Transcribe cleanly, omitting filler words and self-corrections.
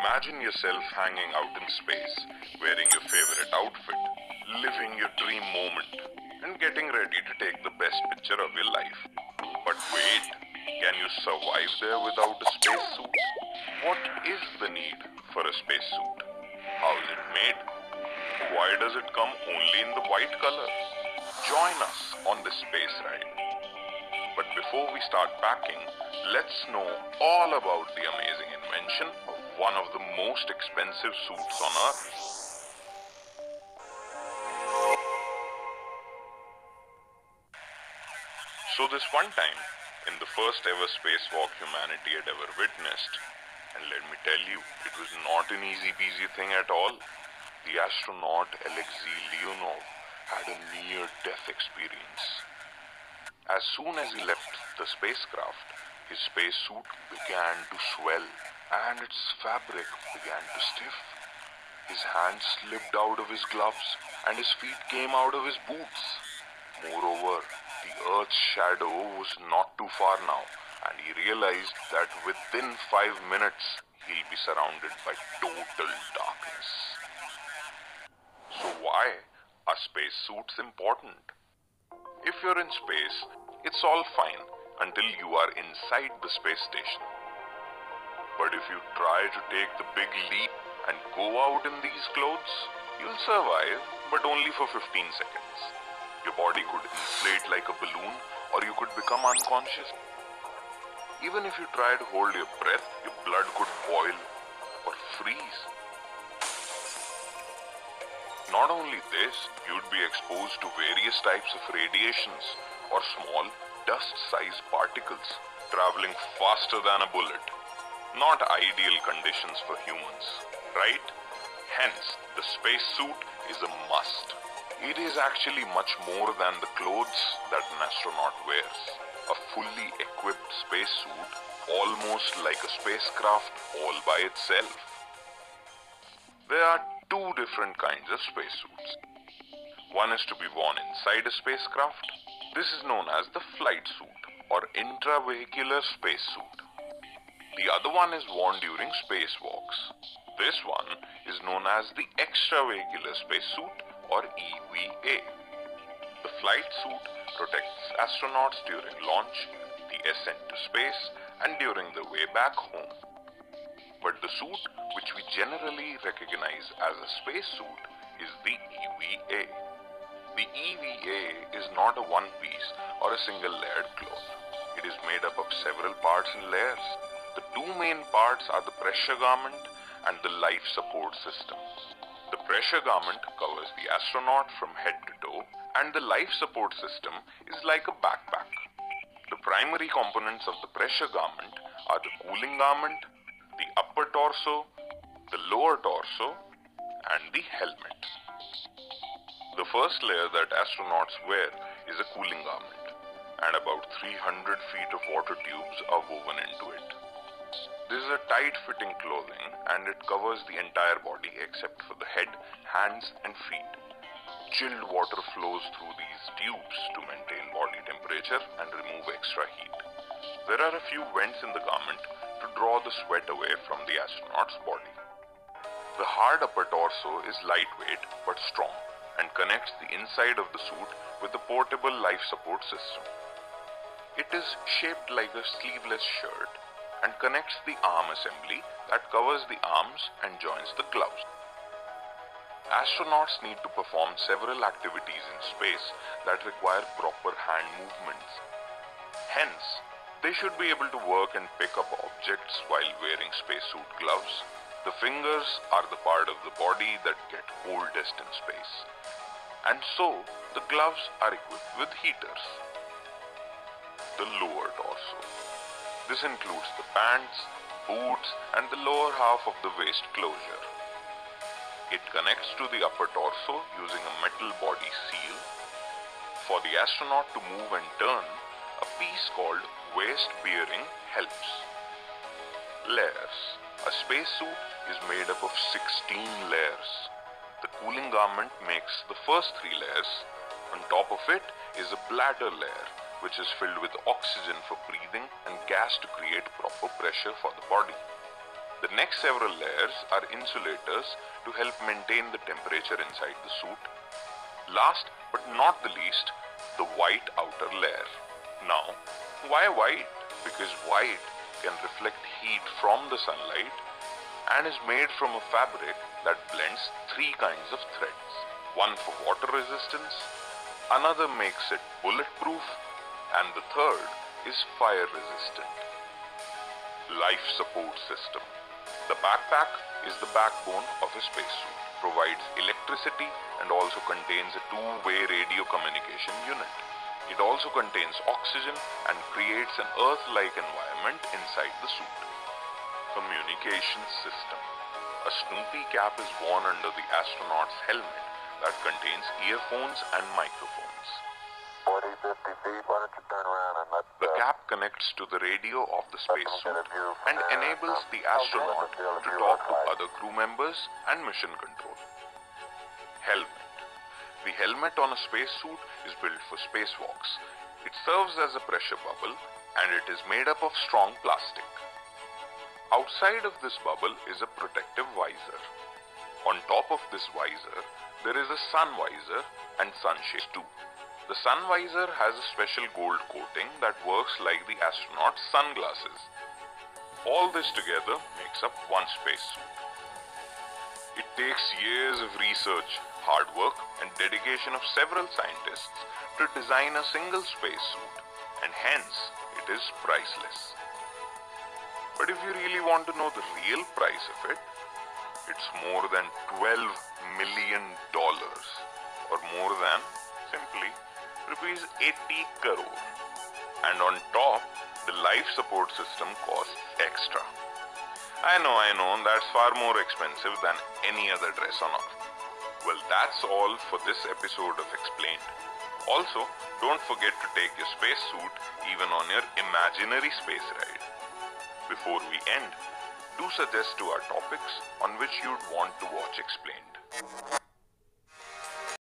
Imagine yourself hanging out in space, wearing your favorite outfit, living your dream moment, and getting ready to take the best picture of your life. But wait, can you survive there without a spacesuit? What is the need for a spacesuit? How is it made? Why does it come only in the white color? Join us on this space ride. But before we start packing, let's know all about the amazing invention of one of the most expensive suits on Earth. So this one time, in the first ever spacewalk humanity had ever witnessed, and let me tell you, it was not an easy peasy thing at all. The astronaut Alexei Leonov had a near-death experience. As soon as he left the spacecraft, his spacesuit began to swell and its fabric began to stiff. His hands slipped out of his gloves and his feet came out of his boots. Moreover, the Earth's shadow was not too far now, and he realized that within 5 minutes he'll be surrounded by total darkness. So why are spacesuits important? If you're in space, it's all fine until you are inside the space station. But if you try to take the big leap and go out in these clothes, you'll survive, but only for 15 seconds. Your body could inflate like a balloon, or you could become unconscious. Even if you try to hold your breath, your blood could boil or freeze. Not only this, you'd be exposed to various types of radiations or small dust-sized particles traveling faster than a bullet. Not ideal conditions for humans, right? Hence, the spacesuit is a must. It is actually much more than the clothes that an astronaut wears. A fully equipped spacesuit, almost like a spacecraft all by itself. There are two different kinds of spacesuits. One is to be worn inside a spacecraft. This is known as the flight suit or intravehicular spacesuit. The other one is worn during spacewalks. This one is known as the extravehicular spacesuit or EVA. The flight suit protects astronauts during launch, the ascent to space, and during the way back home. But the suit which we generally recognize as a spacesuit is the EVA. The EVA is not a one-piece or a single layered cloth. It is made up of several parts and layers. The two main parts are the pressure garment and the life support system. The pressure garment covers the astronaut from head to toe, and the life support system is like a backpack. The primary components of the pressure garment are the cooling garment, the upper torso, the lower torso, and the helmet. The first layer that astronauts wear is a cooling garment, and about 300 feet of water tubes are woven into it. This is a tight-fitting clothing, and it covers the entire body except for the head, hands, and feet. Chilled water flows through these tubes to maintain body temperature and remove extra heat. There are a few vents in the garment to draw the sweat away from the astronaut's body. The hard upper torso is lightweight but strong and connects the inside of the suit with a portable life support system. It is shaped like a sleeveless shirt and connects the arm assembly that covers the arms and joins the gloves. Astronauts need to perform several activities in space that require proper hand movements. Hence, they should be able to work and pick up objects while wearing spacesuit gloves. The fingers are the part of the body that get coldest in space. And so, the gloves are equipped with heaters. The lower torso. This includes the pants, boots, and the lower half of the waist closure. It connects to the upper torso using a metal body seal. For the astronaut to move and turn, a piece called waist bearing helps. Layers. A spacesuit is made up of 16 layers. The cooling garment makes the first 3 layers. On top of it is a bladder layer, which is filled with oxygen for breathing and gas to create proper pressure for the body. The next several layers are insulators to help maintain the temperature inside the suit. Last but not the least, the white outer layer. Now, why white? Because white can reflect heat from the sunlight and is made from a fabric that blends three kinds of threads. One for water resistance, another makes it bulletproof, and the third is fire resistant. Life support system. The backpack is the backbone of a spacesuit, provides electricity and also contains a two-way radio communication unit. It also contains oxygen and creates an Earth-like environment inside the suit. Communication system. A Snoopy cap is worn under the astronaut's helmet that contains earphones and microphones. 40, 50 feet, why don't you turn around and let The cap connects to the radio of the spacesuit and enables the astronaut to talk to other crew members and mission control. Helmet. The helmet on a spacesuit is built for spacewalks. It serves as a pressure bubble and it is made up of strong plastic. Outside of this bubble is a protective visor. On top of this visor, there is a sun visor and sunshade too. The sun visor has a special gold coating that works like the astronaut's sunglasses. All this together makes up one spacesuit. It takes years of research, hard work, and dedication of several scientists to design a single spacesuit, and hence it is priceless. But if you really want to know the real price of it, it's more than $12 million, or more than simply rupees 80 crore. And on top, the life support system costs extra. I know, that's far more expensive than any other dress on Earth. Well, that's all for this episode of Explained. Also, don't forget to take your spacesuit even on your imaginary space ride. Before we end, do suggest to our topics on which you'd want to watch Explained.